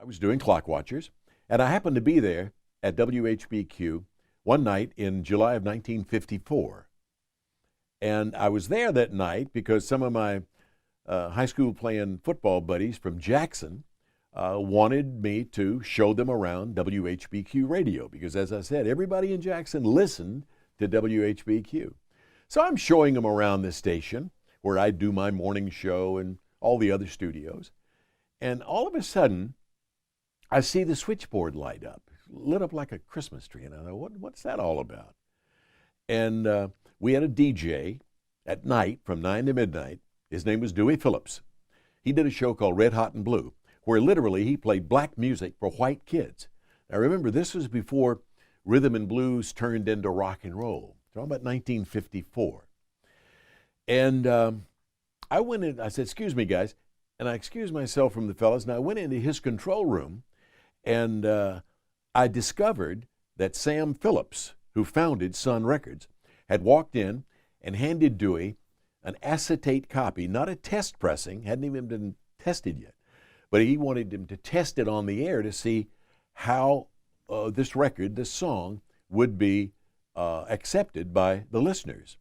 was doing Clock Watchers, and I happened to be there at WHBQ one night in July of 1954. And I was there that night because some of my high school playing football buddies from Jackson wanted me to show them around WHBQ radio because, as I said, everybody in Jackson listened to WHBQ. So I'm showing them around the station where I do my morning show and all the other studios. And all of a sudden, I see the switchboard light up, lit up like a Christmas tree. And I thought, what's that all about? And we had a DJ at night from 9 to midnight. His name was Dewey Phillips. He did a show called Red Hot and Blue, where literally he played black music for white kids. Now remember, this was before rhythm and blues turned into rock and roll. Talking about 1954. And I went in, I said, excuse me, guys. And I excused myself from the fellas, and I went into his control room, and I discovered that Sam Phillips, who founded Sun Records, had walked in and handed Dewey an acetate copy, not a test pressing, hadn't even been tested yet, but he wanted him to test it on the air to see how this record, this song, would be accepted by the listeners.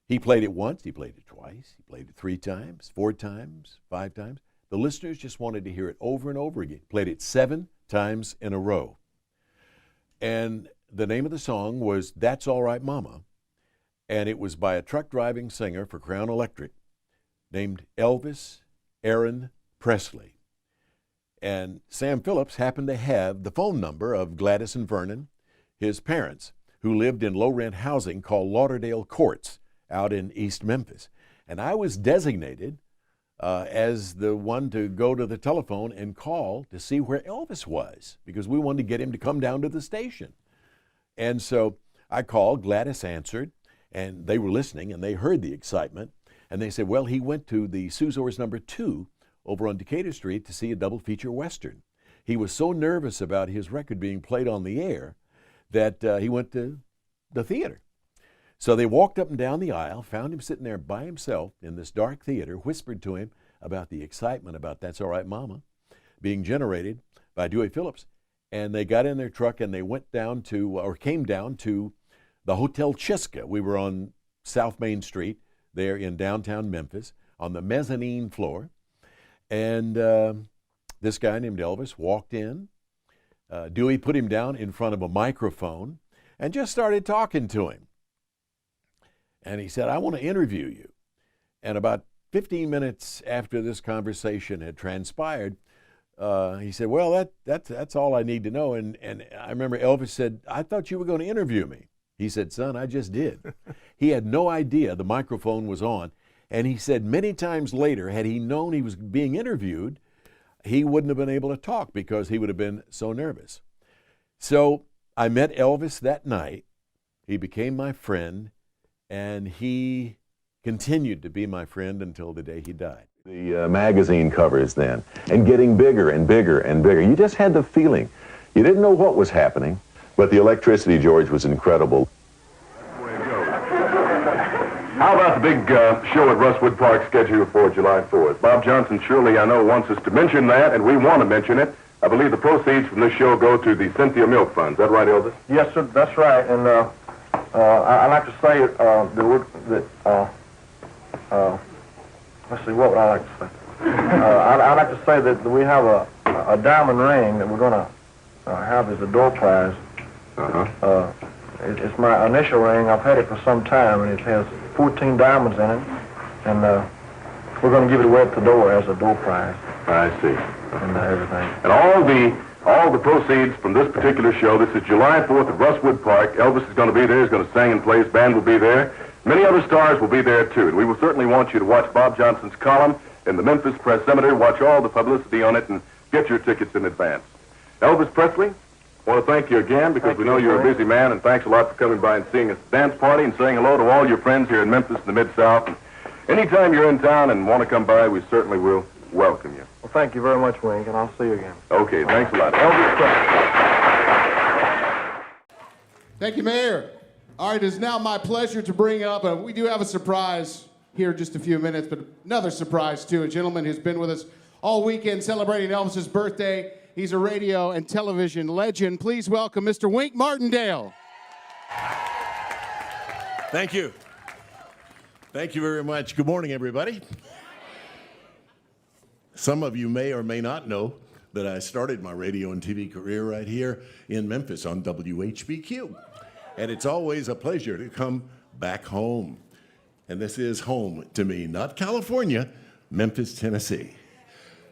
He played it once, he played it twice, he played it 3 times, 4 times, 5 times. The listeners just wanted to hear it over and over again. Played it 7 times in a row. And the name of the song was That's All Right Mama, and it was by a truck driving singer for Crown Electric named Elvis Presley. And Sam Phillips happened to have the phone number of Gladys and Vernon, his parents, who lived in low-rent housing called Lauderdale Courts out in East Memphis. And I was designated as the one to go to the telephone and call to see where Elvis was, because we wanted to get him to come down to the station. And so I called, Gladys answered, and they were listening, and they heard the excitement. And they said, well, he went to the Suzor's number 2 over on Decatur Street to see a double feature Western. He was so nervous about his record being played on the air that he went to the theater. So they walked up and down the aisle, found him sitting there by himself in this dark theater, whispered to him about the excitement about That's All Right Mama being generated by Dewey Phillips. And they got in their truck and they went down to, or came down to the Hotel Chiska. We were on South Main Street there in downtown Memphis on the mezzanine floor. And this guy named Elvis walked in. Dewey put him down in front of a microphone and just started talking to him. And he said, I want to interview you. And about 15 minutes after this conversation had transpired, he said, well, that's all I need to know. And I remember Elvis said, I thought you were going to interview me. He said, son, I just did. He had no idea the microphone was on. And he said many times later, had he known he was being interviewed, he wouldn't have been able to talk because he would have been so nervous. So I met Elvis that night. He became my friend, and he continued to be my friend until the day he died. The magazine covers then, and getting bigger and bigger and bigger. You just had the feeling. You didn't know what was happening, but the electricity, George, was incredible. Way to go. How about the big show at Russwood Park scheduled for July 4th? Bob Johnson, surely I know, wants us to mention that, and we want to mention it. I believe the proceeds from this show go to the Cynthia Milk Fund. Is that right, Elvis? Yes, sir, that's right. And I'd like to say let's see, what would I like to say? I'd like to say that we have a diamond ring that we're going to have as a door prize. It's my initial ring. I've had it for some time, and it has 14 diamonds in it. And we're going to give it away at the door as a door prize. I see. And everything. And all the proceeds from this particular show, this is July 4th at Russwood Park. Elvis is going to be there. He's going to sing and play. His band will be there. Many other stars will be there, too. And we will certainly want you to watch Bob Johnson's column in the Memphis Press Cemetery, watch all the publicity on it, and get your tickets in advance. Elvis Presley, I want to thank you again because we know you're a busy man, and thanks a lot for coming by and seeing us dance party and saying hello to all your friends here in Memphis and the Mid-South. And anytime you're in town and want to come by, we certainly will welcome you. Well, thank you very much, Wink, and I'll see you again. Okay, thanks a lot. Elvis Presley. Thank you, Mayor. All right, it is now my pleasure to bring up, we do have a surprise here in just a few minutes, but another surprise, too. A gentleman who's been with us all weekend celebrating Elvis's birthday. He's a radio and television legend. Please welcome Mr. Wink Martindale. Thank you. Thank you very much. Good morning, everybody. Some of you may or may not know that I started my radio and TV career right here in Memphis on WHBQ. And it's always a pleasure to come back home. And this is home to me, not California, Memphis, Tennessee.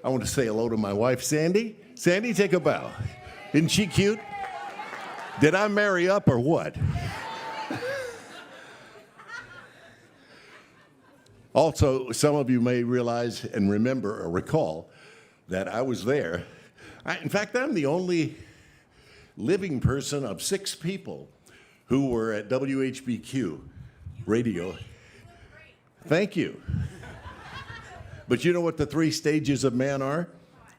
I want to say hello to my wife, Sandy. Sandy, take a bow. Isn't she cute? Did I marry up or what? Also, some of you may realize and remember or recall that I was there. In fact, I'm the only living person of 6 people who were at WHBQ radio. Thank you. But you know what the 3 stages of man are?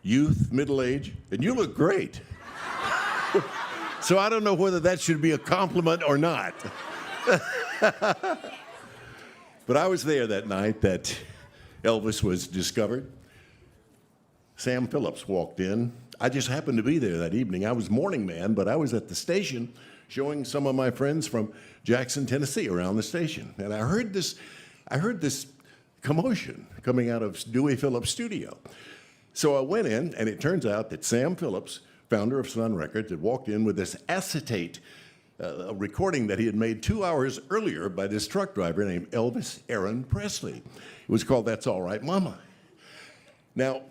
Youth, middle age, and you look great. So I don't know whether that should be a compliment or not. But I was there that night that Elvis was discovered. Sam Phillips walked in. I just happened to be there that evening. I was morning man, but I was at the station showing some of my friends from Jackson, Tennessee around the station. And I heard this commotion coming out of Dewey Phillips' studio. So I went in, and it turns out that Sam Phillips, founder of Sun Records, had walked in with this acetate a recording that he had made 2 hours earlier by this truck driver named Elvis Presley. It was called That's All Right, Mama. Now,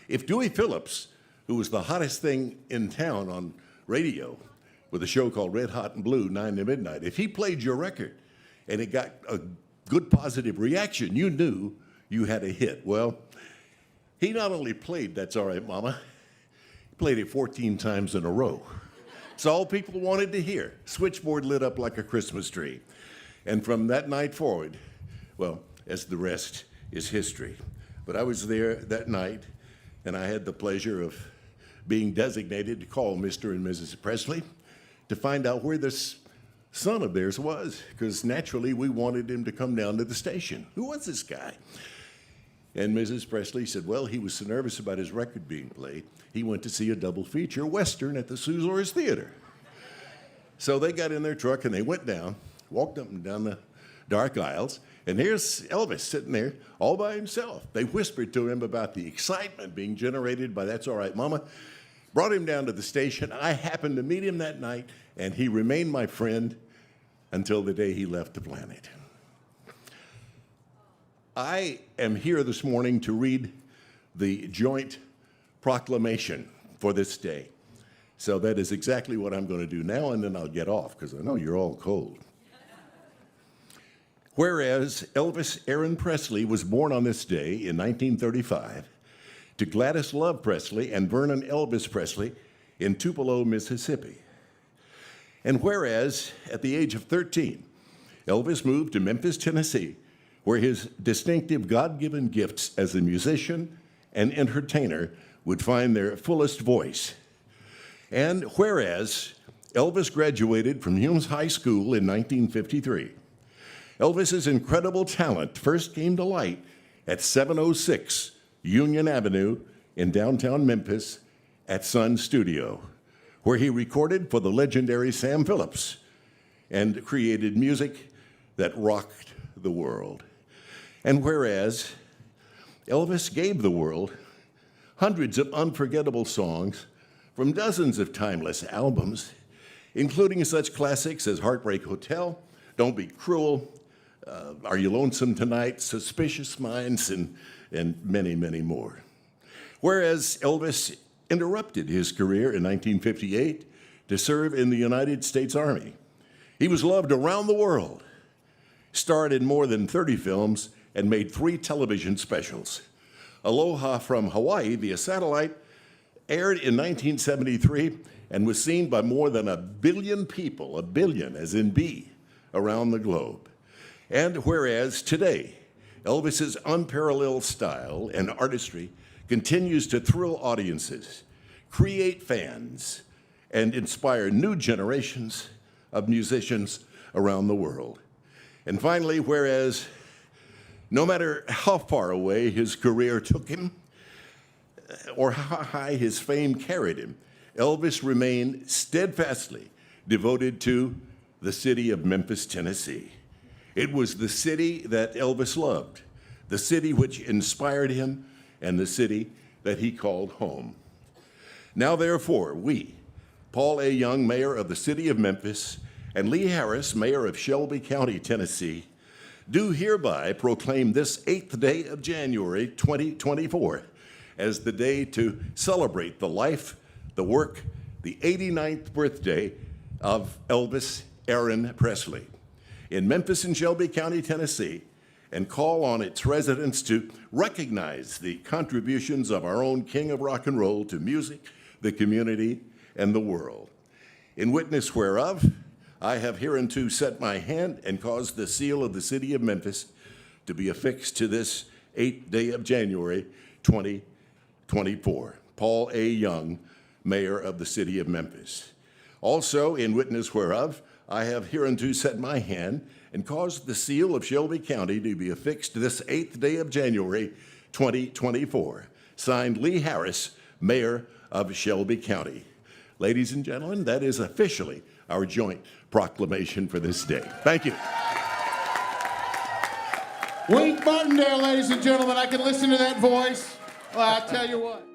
if Dewey Phillips, who was the hottest thing in town on radio with a show called Red Hot and Blue, 9 to midnight, if he played your record and it got a good positive reaction, you knew you had a hit. Well, he not only played That's All Right, Mama, he played it 14 times in a row. It's all people wanted to hear. Switchboard lit up like a Christmas tree. And from that night forward, well, as the rest is history. But I was there that night, and I had the pleasure of being designated to call Mr. and Mrs. Presley to find out where this son of theirs was, because naturally we wanted him to come down to the station. Who was this guy? And Mrs. Presley said, well, he was so nervous about his record being played, he went to see a double feature Western at the Suzores Theater. So they got in their truck and they went down, walked up and down the dark aisles, and here's Elvis sitting there all by himself. They whispered to him about the excitement being generated by That's All Right, Mama, brought him down to the station. I happened to meet him that night, and he remained my friend until the day he left the planet. I am here this morning to read the joint proclamation for this day. So that is exactly what I'm going to do now, and then I'll get off, because I know you're all cold. Whereas Elvis Aaron Presley was born on this day in 1935 to Gladys Love Presley and Vernon Elvis Presley in Tupelo, Mississippi. And whereas at the age of 13, Elvis moved to Memphis, Tennessee, where his distinctive God-given gifts as a musician and entertainer would find their fullest voice. And whereas Elvis graduated from Humes High School in 1953, Elvis's incredible talent first came to light at 706 Union Avenue in downtown Memphis at Sun Studio, where he recorded for the legendary Sam Phillips and created music that rocked the world. And whereas Elvis gave the world hundreds of unforgettable songs from dozens of timeless albums, including such classics as Heartbreak Hotel, Don't Be Cruel, Are You Lonesome Tonight, Suspicious Minds, and many, many more. Whereas Elvis interrupted his career in 1958 to serve in the United States Army. He was loved around the world, starred in more than 30 films, and made 3 television specials. Aloha from Hawaii via satellite aired in 1973 and was seen by more than 1 billion people, 1 billion as in B, around the globe. And whereas today, Elvis's unparalleled style and artistry continues to thrill audiences, create fans, and inspire new generations of musicians around the world. And finally, whereas no matter how far away his career took him, or how high his fame carried him, Elvis remained steadfastly devoted to the city of Memphis, Tennessee. It was the city that Elvis loved, the city which inspired him, and the city that he called home. Now, therefore, we, Paul A. Young, mayor of the city of Memphis, and Lee Harris, mayor of Shelby County, Tennessee, do hereby proclaim this 8th day of January 2024 as the day to celebrate the life, the work, the 89th birthday of Elvis Aaron Presley in Memphis and Shelby County, Tennessee, and call on its residents to recognize the contributions of our own King of Rock and Roll to music, the community, and the world. In witness whereof, I have hereunto set my hand and caused the seal of the city of Memphis to be affixed to this 8th day of January 2024. Paul A. Young, mayor of the city of Memphis. Also, in witness whereof, I have hereunto set my hand and caused the seal of Shelby County to be affixed this 8th day of January 2024. Signed, Lee Harris, mayor of Shelby County. Ladies and gentlemen, that is officially our joint proclamation for this day. Thank you. Wink Martindale, ladies and gentlemen. I can listen to that voice. Well, I tell you what.